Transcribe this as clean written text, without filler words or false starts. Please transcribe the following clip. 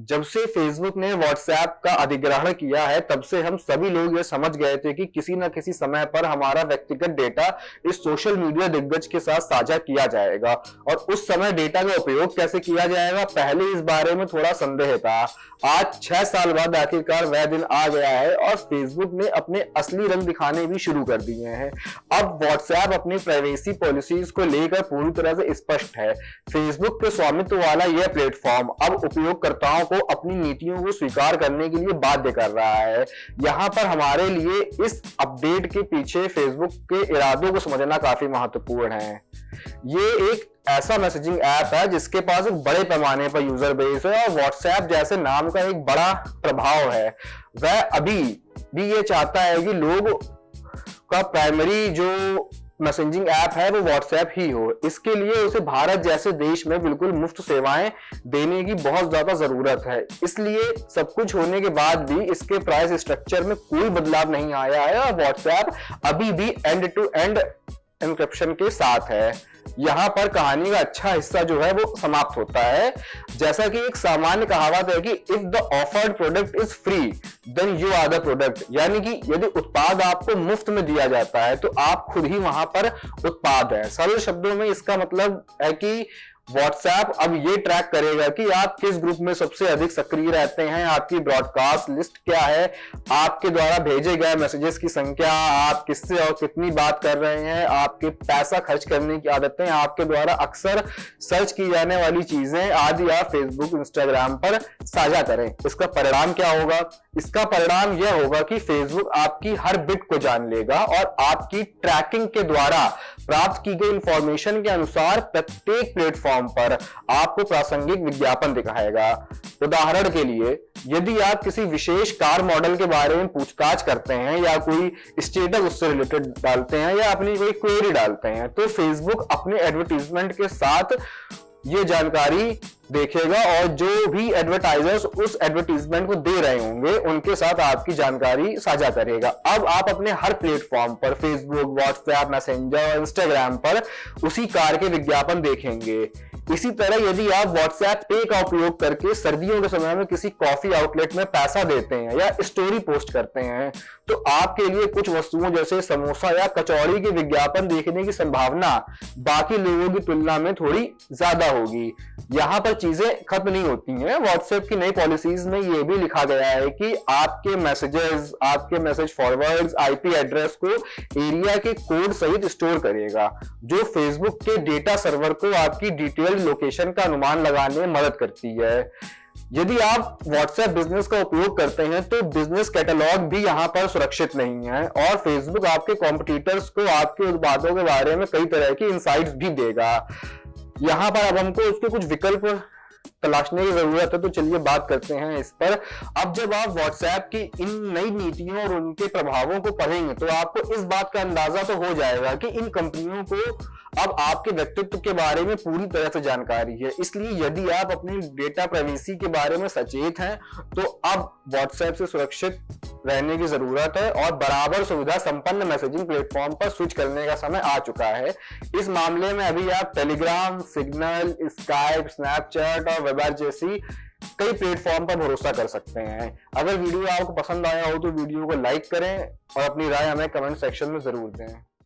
जब से फेसबुक ने व्हाट्सएप का अधिग्रहण किया है तब से हम सभी लोग ये समझ गए थे कि किसी न किसी समय पर हमारा व्यक्तिगत डेटा इस सोशल मीडिया दिग्गज के साथ साझा किया जाएगा और उस समय डेटा का उपयोग कैसे किया जाएगा, पहले इस बारे में थोड़ा संदेह था। आज 6 साल बाद आखिरकार वह दिन आ गया है और फेसबुक ने अपने असली रंग दिखाने भी शुरू कर दिए हैं। अब व्हाट्सएप अपनी प्राइवेसी पॉलिसीज को लेकर पूरी तरह से स्पष्ट है। फेसबुक के स्वामित्व वाला यह प्लेटफॉर्म अब उपयोगकर्ताओं को अपनी नीतियों को स्वीकार करने के लिए बाध्य कर रहा है। यहाँ पर हमारे लिए इस अपडेट के पीछे फेसबुक के इरादों को समझना काफी महत्वपूर्ण है। ये एक ऐसा मैसेजिंग ऐप है जिसके पास एक बड़े पैमाने पर यूजर बेस है और व्हाट्सएप जैसे नाम का एक बड़ा प्रभाव है। वह अभी भी ये चाहता है कि लोग का प्राइमरी जो मैसेजिंग ऐप है वो व्हाट्सएप ही हो। इसके लिए उसे भारत जैसे देश में बिल्कुल मुफ्त सेवाएं देने की बहुत ज्यादा जरूरत है। इसलिए सब कुछ होने के बाद भी इसके प्राइस स्ट्रक्चर में कोई बदलाव नहीं आया है और व्हाट्सएप अभी भी एंड टू एंड एन्क्रिप्शन के साथ है। यहाँ पर कहानी का अच्छा हिस्सा जो है वो समाप्त होता है। जैसा कि एक सामान्य कहावत है कि if the offered product is free then you are the product, यानी कि यदि उत्पाद आपको मुफ्त में दिया जाता है तो आप खुद ही वहां पर उत्पाद है। सरल शब्दों में इसका मतलब है कि व्हाट्सएप अब ये ट्रैक करेगा कि आप किस ग्रुप में सबसे अधिक सक्रिय रहते हैं, आपकी ब्रॉडकास्ट लिस्ट क्या है, आपके द्वारा भेजे गए मैसेजेस की संख्या, आप किससे और कितनी बात कर रहे हैं, आपके पैसा खर्च करने की आदतें, आपके द्वारा अक्सर सर्च की जाने वाली चीजें आदि आप फेसबुक इंस्टाग्राम पर साझा करें। इसका परिणाम क्या होगा? इसका परिणाम यह होगा कि फेसबुक आपकी हर बिट को जान लेगा और आपकी ट्रैकिंग के द्वारा प्राप्त की गई इंफॉर्मेशन के अनुसार प्रत्येक प्लेटफॉर्म पर आपको प्रासंगिक विज्ञापन दिखाएगा। उदाहरण के लिए, यदि आप किसी विशेष कार मॉडल के बारे में पूछताछ करते हैं या कोई स्टेटस उससे रिलेटेड डालते हैं या अपनी कोई क्वेरी डालते हैं तो फेसबुक अपने एडवर्टीजमेंट के साथ ये जानकारी देखेगा और जो भी एडवर्टाइजर्स उस एडवर्टीजमेंट को दे रहे होंगे उनके साथ आपकी जानकारी साझा करेगा। अब आप अपने हर प्लेटफॉर्म पर फेसबुक, व्हाट्सएप, मैसेंजर और इंस्टाग्राम पर उसी कार के विज्ञापन देखेंगे। इसी तरह यदि आप व्हाट्सएप पे का उपयोग करके सर्दियों के समय में किसी कॉफी आउटलेट में पैसा देते हैं या स्टोरी पोस्ट करते हैं तो आपके लिए कुछ वस्तुओं जैसे समोसा या कचौड़ी के विज्ञापन देखने की संभावना बाकी लोगों की तुलना में थोड़ी ज्यादा होगी। यहाँ पर चीजें खत्म नहीं होती हैं। व्हाट्सएप की नई पॉलिसीज में यह भी लिखा गया है कि आपके मैसेजेस, आपके मैसेज फॉरवर्ड्स आईपी एड्रेस को एरिया के कोड सहित स्टोर करेगा, जो फेसबुक के डेटा सर्वर को आपकी डिटेल्ड लोकेशन का अनुमान लगाने में मदद करती है। यदि आप व्हाट्सएप बिजनेस का उपयोग करते हैं तो बिजनेस कैटलॉग भी यहां पर सुरक्षित नहीं है और फेसबुक आपके कॉम्पिटिटर्स को आपके उत्पादों के बारे में कई तरह की इनसाइट्स भी देगा। यहां पर अब हमको उसके कुछ विकल्प तलाशने की जरूरत है, तो चलिए बात करते हैं इस पर। अब जब आप व्हाट्सएप की इन नई नीतियों और उनके प्रभावों को पढ़ेंगे तो आपको इस बात का अंदाजा तो हो जाएगा कि इन कंपनियों को अब आपके व्यक्तित्व के बारे में पूरी तरह से जानकारी है। इसलिए यदि आप अपनी डेटा प्राइवेसी के बारे में सचेत हैं तो अब व्हाट्सएप से सुरक्षित रहने की जरूरत है और बराबर सुविधा संपन्न मैसेजिंग प्लेटफॉर्म पर स्विच करने का समय आ चुका है। इस मामले में अभी आप टेलीग्राम, सिग्नल, स्काइप, स्नैपचैट और वेबर जैसी कई प्लेटफॉर्म पर भरोसा कर सकते हैं। अगर वीडियो आपको पसंद आया हो तो वीडियो को लाइक करें और अपनी राय हमें कमेंट सेक्शन में जरूर दें।